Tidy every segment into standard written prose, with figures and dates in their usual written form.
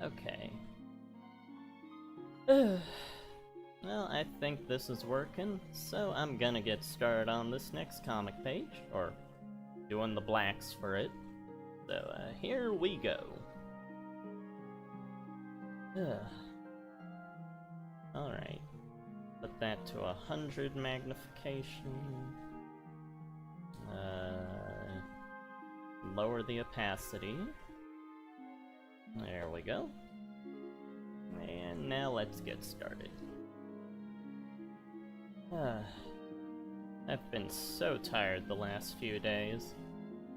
Okay. Well, I think this is working, so I'm gonna get started on this next comic page, or doing the blacks for it. So, here we go. Alright. Put that to 100 magnification. Lower the opacity. There we go. And now let's get started. I've been so tired the last few days.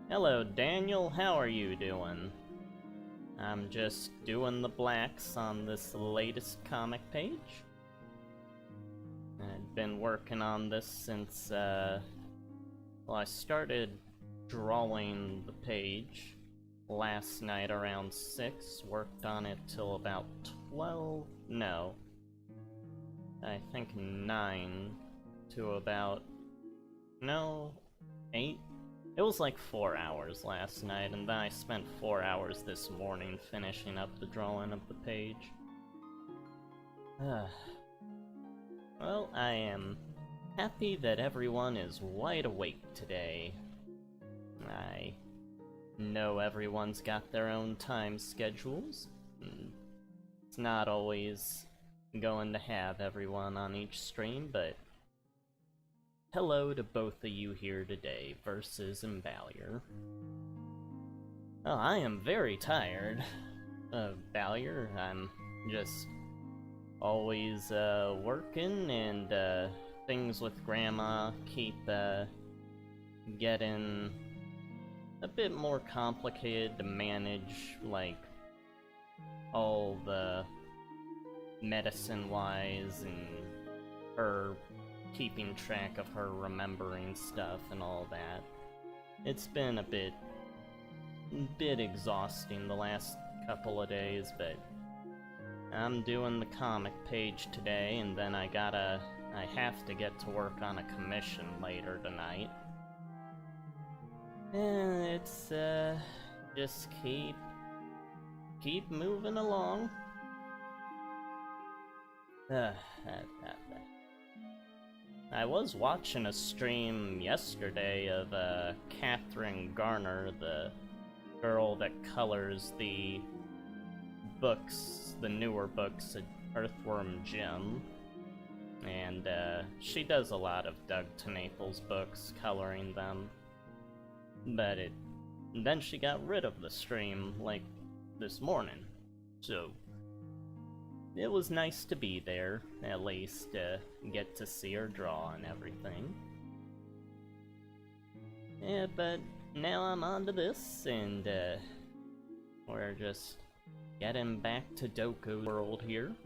Hello, Daniel, how are you doing? I'm just doing the blacks on this latest comic page. I've been working on this since, well, I started drawing the page last night around 6, worked on it till about 12, no, I think 9 to about, no, 8? It was like 4 hours last night, and then I spent 4 hours this morning finishing up the drawing of the page. Well, I am happy that everyone is wide awake today. I know everyone's got their own time schedules. It's not always going to have everyone on each stream, but hello to both of you here today, Versus and Valier. Oh, I am very tired of Valier. I'm just always working, and things with Grandma keep getting a bit more complicated to manage, like all the medicine-wise and her keeping track of her remembering stuff and all that. It's been a bit exhausting the last couple of days, but I'm doing the comic page today, and then I have to get to work on a commission later tonight. And it's, just keep moving along. I was watching a stream yesterday of, Catherine Garner, the girl that colors the books, the newer books at Earthworm Jim. And, she does a lot of Doug TeNaples books, coloring them. But then she got rid of the stream, like, this morning. So it was nice to be there, at least, get to see her draw and everything. Yeah, but now I'm on to this, and, we're just getting back to Doku's world here.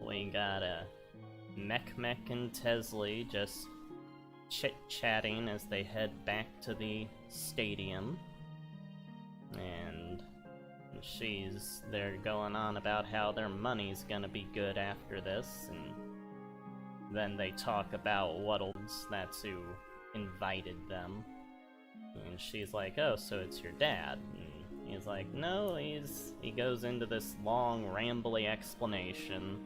We got, Mech and Tesley just chit-chatting as they head back to the stadium. And they're going on about how their money's gonna be good after this, and then they talk about Waddles, that's who invited them. And she's like, oh, so it's your dad? And he's like, no, he goes into this long, rambly explanation,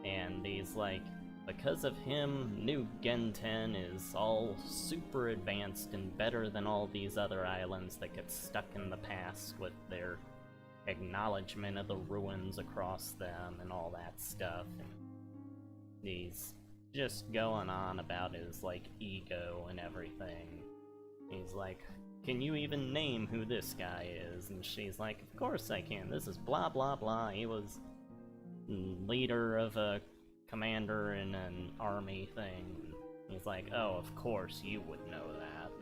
and he's like, because of him, New Gen 10 is all super advanced and better than all these other islands that get stuck in the past with their acknowledgement of the ruins across them and all that stuff. And he's just going on about his, like, ego and everything. He's like, can you even name who this guy is? And she's like, of course I can. This is blah blah blah. He was leader of a commander in an army thing. He's like, oh, of course you would know that.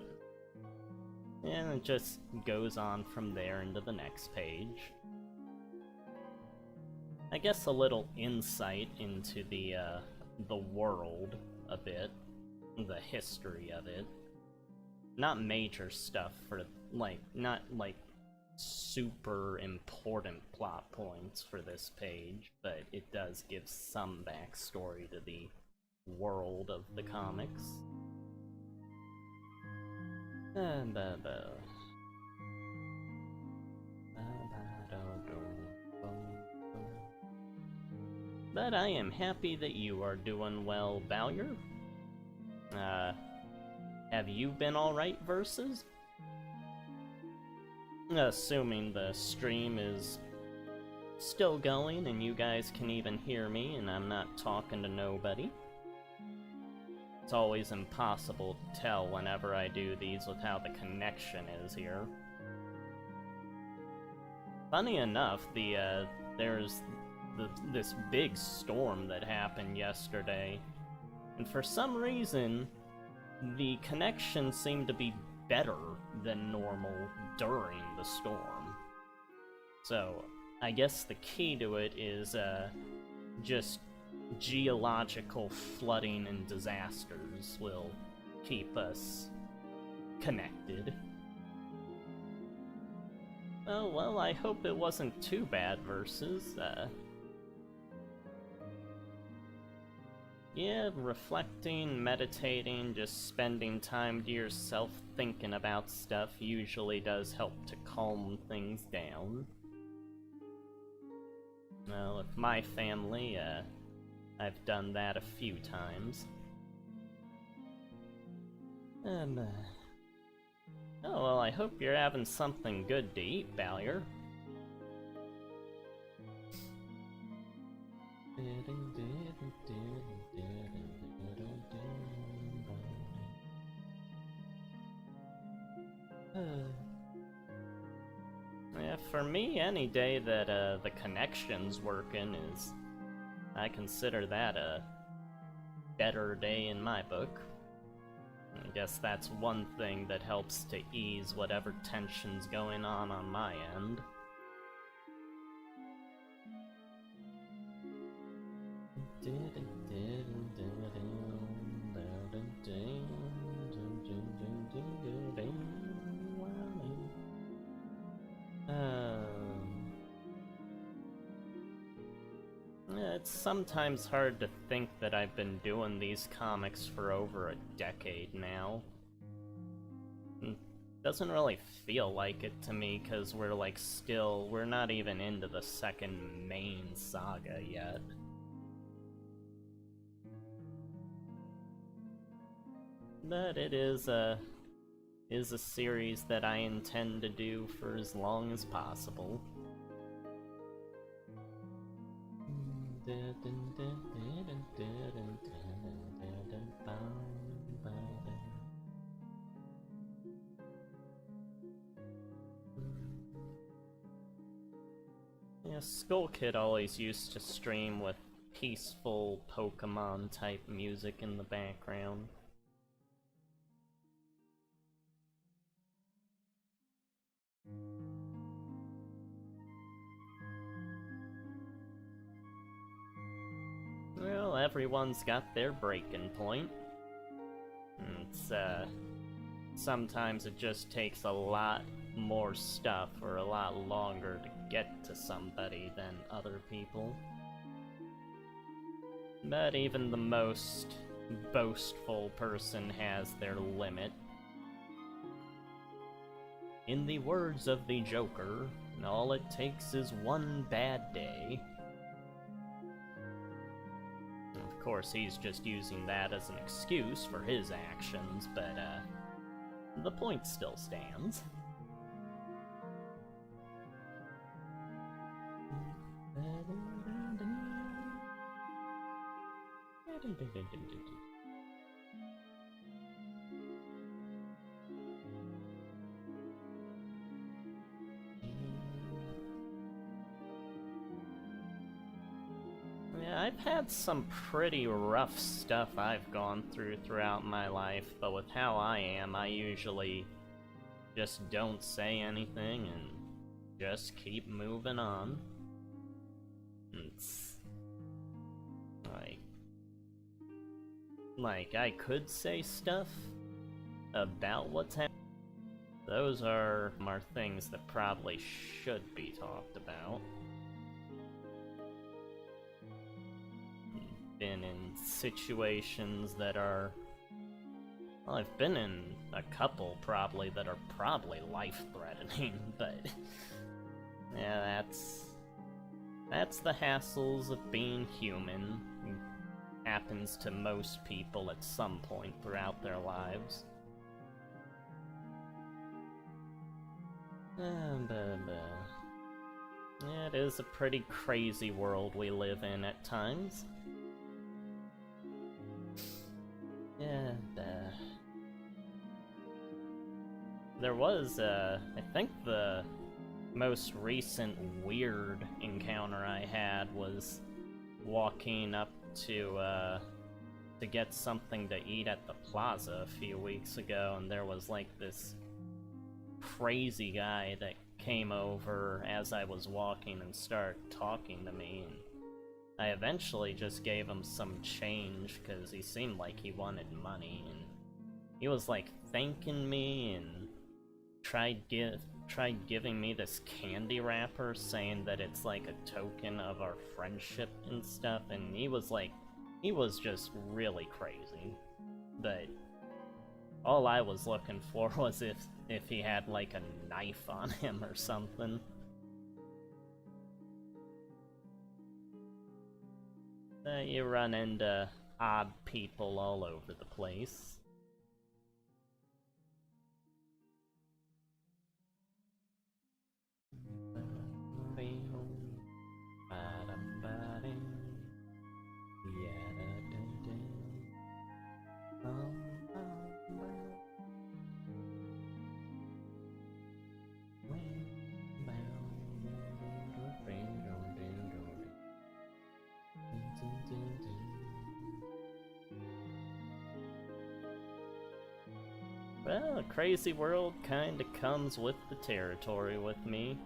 And it just goes on from there into the next page. I guess a little insight into the world a bit, the history of it. Not major stuff for, like, not, like, super important plot points for this page, but it does give some backstory to the world of the comics. But I am happy that you are doing well, Valyer. Have you been alright, Versus? Assuming the stream is still going and you guys can even hear me and I'm not talking to nobody. It's always impossible to tell whenever I do these with how the connection is here. Funny enough, there's this big storm that happened yesterday, and for some reason, the connection seemed to be better than normal during the storm. So, I guess the key to it is just geological flooding and disasters will keep us connected. Oh, well, I hope it wasn't too bad, Versus. Yeah, reflecting, meditating, just spending time to yourself thinking about stuff usually does help to calm things down. Well, with my family, I've done that a few times. Oh, well, I hope you're having something good to eat, Valyer. Yeah, for me, any day that the connection's working I consider that a better day in my book. I guess that's one thing that helps to ease whatever tension's going on my end. It's sometimes hard to think that I've been doing these comics for over a decade now. Doesn't really feel like it to me, cause we're not even into the second main saga yet. But it is a series that I intend to do for as long as possible. Yeah, Skull Kid always used to stream with peaceful Pokemon type music in the background. Well, everyone's got their breaking point. It's, sometimes it just takes a lot more stuff or a lot longer to get to somebody than other people. But even the most boastful person has their limit. In the words of the Joker, all it takes is one bad day. Of course, he's just using that as an excuse for his actions, but, the point still stands. Yeah, I've had some pretty rough stuff I've gone through throughout my life, but with how I am, I usually just don't say anything and just keep moving on. It's like I could say stuff about what's happening. Those are things that probably should be talked about. Been in situations that are... Well, I've been in a couple probably that are probably life-threatening, but... Yeah, that's the hassles of being human. It happens to most people at some point throughout their lives. It is a pretty crazy world we live in at times. And, there was, I think the most recent weird encounter I had was walking up to get something to eat at the plaza a few weeks ago, and there was like this crazy guy that came over as I was walking and started talking to me, and I eventually just gave him some change because he seemed like he wanted money, and he was like thanking me and tried giving me this candy wrapper saying that it's like a token of our friendship and stuff, and he was just really crazy. But all I was looking for was if he had like a knife on him or something. You run into odd people all over the place. Well, a crazy world kinda comes with the territory with me.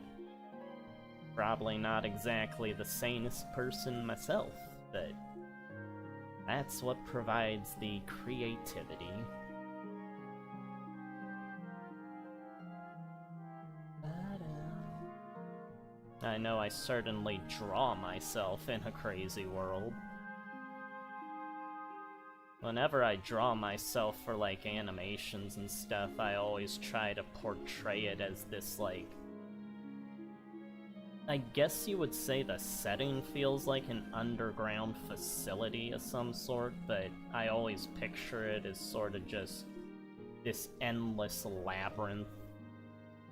Probably not exactly the sanest person myself, but that's what provides the creativity. I know I certainly draw myself in a crazy world. Whenever I draw myself for, like, animations and stuff, I always try to portray it as this, like... I guess you would say the setting feels like an underground facility of some sort, but I always picture it as sort of just this endless labyrinth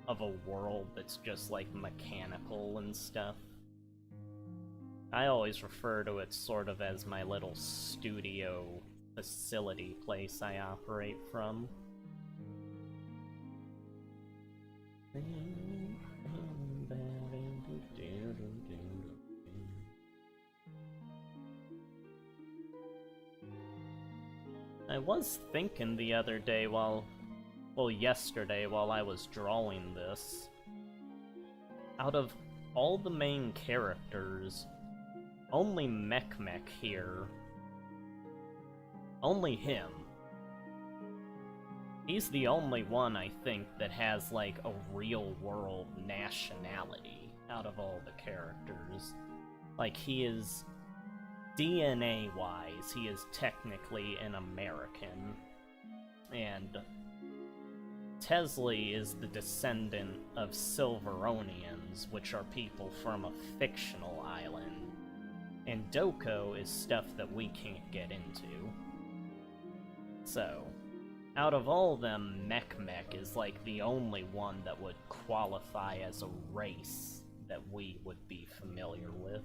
of a world that's just, like, mechanical and stuff. I always refer to it sort of as my little studio facility place I operate from. I was thinking the other day yesterday while I was drawing this, out of all the main characters, only Mech here, only him. He's the only one, I think, that has, like, a real-world nationality out of all the characters. Like, he is... DNA-wise, he is technically an American. And Tesley is the descendant of Silveronians, which are people from a fictional island. And Doko is stuff that we can't get into. So, out of all of them, Mech is like the only one that would qualify as a race that we would be familiar with.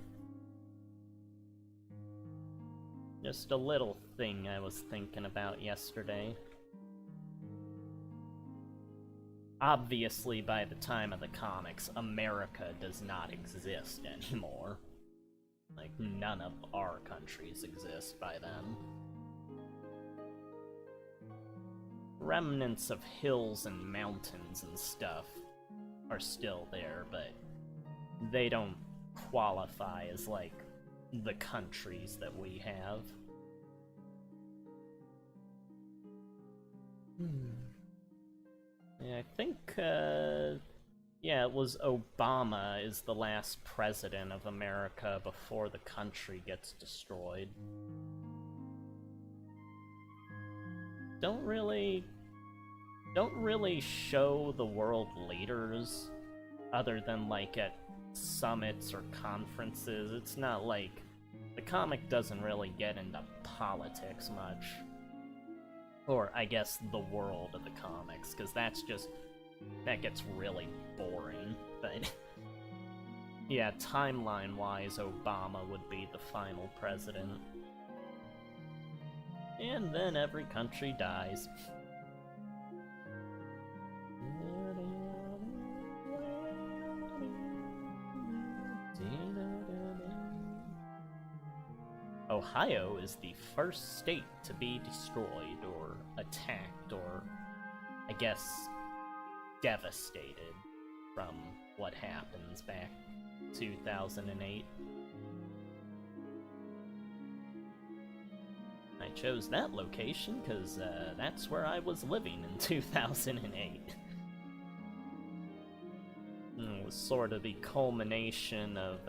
Just a little thing I was thinking about yesterday. Obviously, by the time of the comics, America does not exist anymore. Like, none of our countries exist by then. Remnants of hills and mountains and stuff are still there, but they don't qualify as, like, the countries that we have. Yeah, I think, yeah, it was Obama is the last president of America before the country gets destroyed. Don't really show the world leaders other than like at summits or conferences. It's not like the comic doesn't really get into politics much. Or I guess the world of the comics, because that gets really boring. But yeah, timeline-wise, Obama would be the final president. And then every country dies. Ohio is the first state to be destroyed or attacked or, I guess, devastated from what happens back 2008. I chose that location because that's where I was living in 2008. It was sort of the culmination of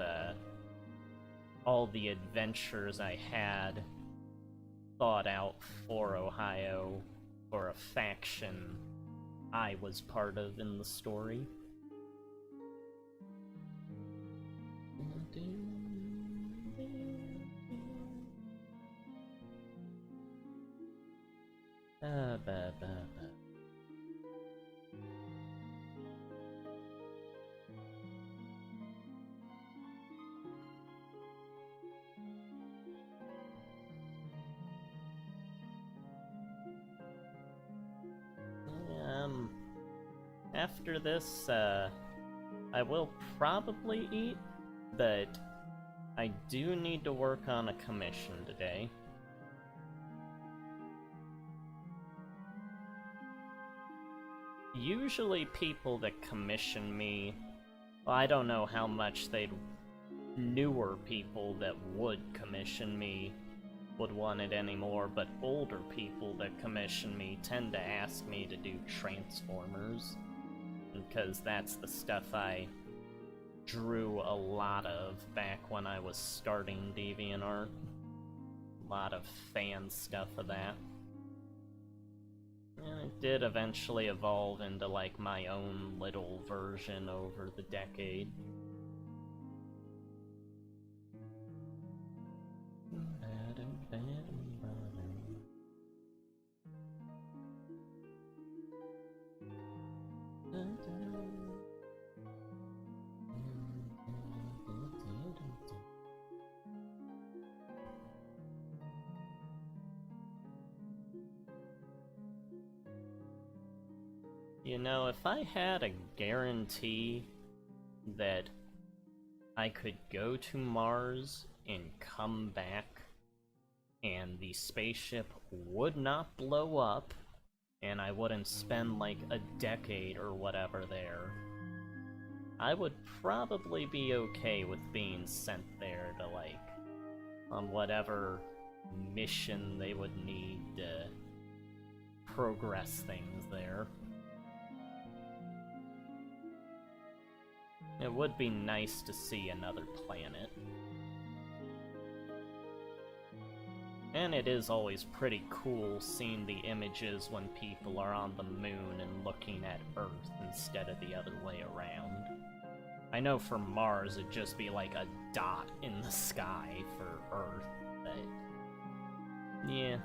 all the adventures I had thought out for Ohio, for a faction I was part of in the story. After this, I will probably eat, but I do need to work on a commission today. Usually people that commission me, well, I don't know how much newer people that would commission me would want it anymore, but older people that commission me tend to ask me to do Transformers, because that's the stuff I drew a lot of back when I was starting DeviantArt. A lot of fan stuff of that. And it did eventually evolve into like my own little version over the decade. You know, if I had a guarantee that I could go to Mars and come back and the spaceship would not blow up and I wouldn't spend like a decade or whatever there, I would probably be okay with being sent there to like, on whatever mission they would need to progress things there. It would be nice to see another planet. And it is always pretty cool seeing the images when people are on the moon and looking at Earth instead of the other way around. I know for Mars it'd just be like a dot in the sky for Earth, but yeah.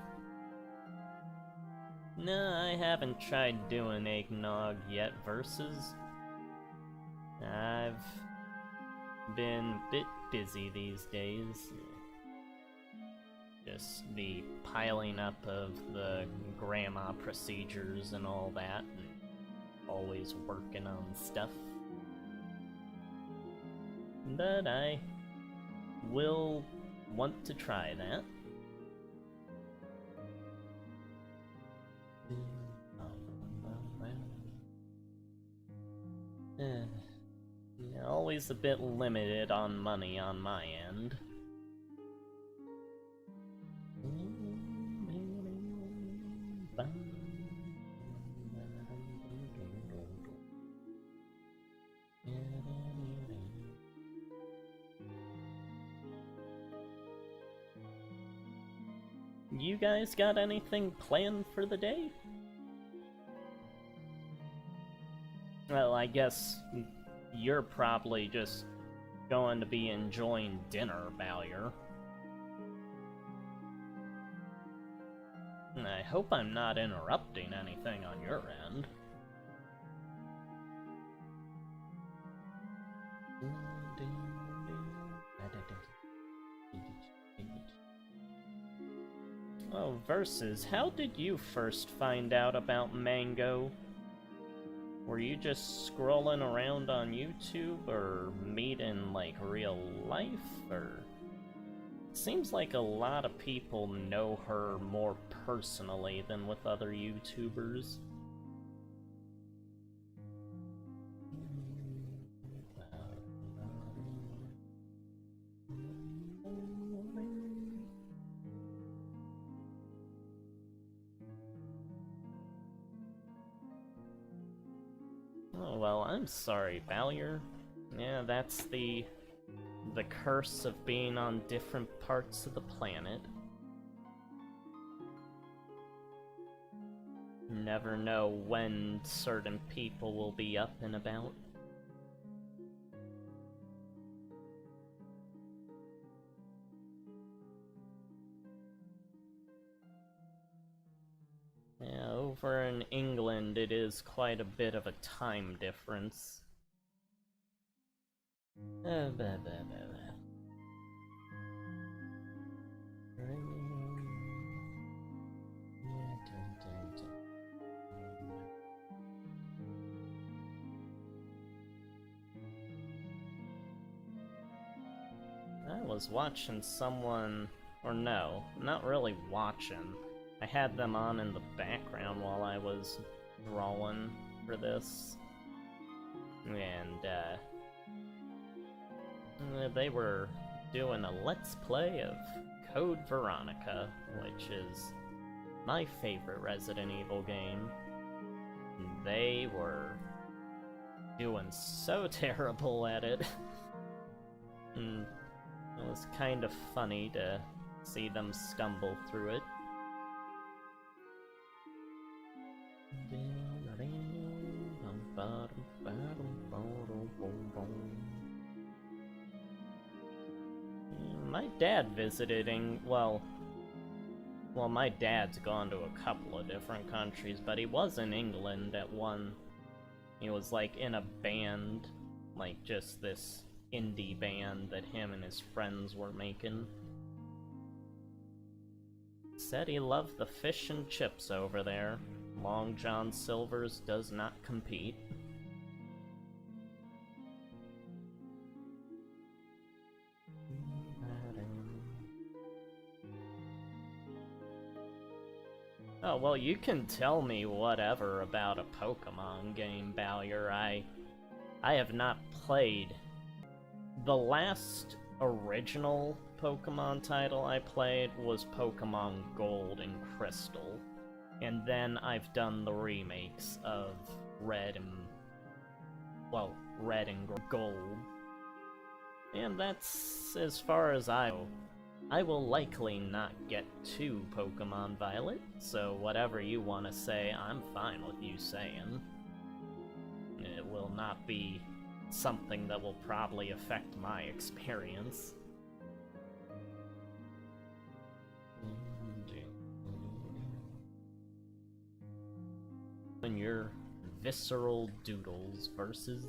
No, I haven't tried doing eggnog yet versus. I've been a bit busy these days. Just the piling up of the grandma procedures and all that, and always working on stuff. But I will want to try that. Yeah, always a bit limited on money on my end. You guys got anything planned for the day? Well, I guess you're probably just going to be enjoying dinner, Bowyer. And I hope I'm not interrupting anything on your end. Oh, Versus, how did you first find out about Mango? Were you just scrolling around on YouTube, or meet in, like, real life, or... It seems like a lot of people know her more personally than with other YouTubers. Oh, well, I'm sorry, Bowyer. Yeah, that's the curse of being on different parts of the planet. You never know when certain people will be up and about. Yeah, over in England it is quite a bit of a time difference. I was watching someone, or no, not really watching. I had them on in the background while I was drawing for this. And, they were doing a Let's Play of Code Veronica, which is my favorite Resident Evil game. They were doing so terrible at it. And it was kind of funny to see them stumble through it. My dad visited well, my dad's gone to a couple of different countries, but he was in England at one. He was like in a band, like just this indie band that him and his friends were making. Said he loved the fish and chips over there. Long John Silver's does not compete. Oh, well, you can tell me whatever about a Pokemon game, Bowyer. I have not played. The last original Pokemon title I played was Pokemon Gold and Crystal. And then I've done the remakes of Red and Gold. And that's as far as I go. I will likely not get to Pokemon Violet, so whatever you want to say, I'm fine with you saying. It will not be something that will probably affect my experience. And your visceral doodles versus...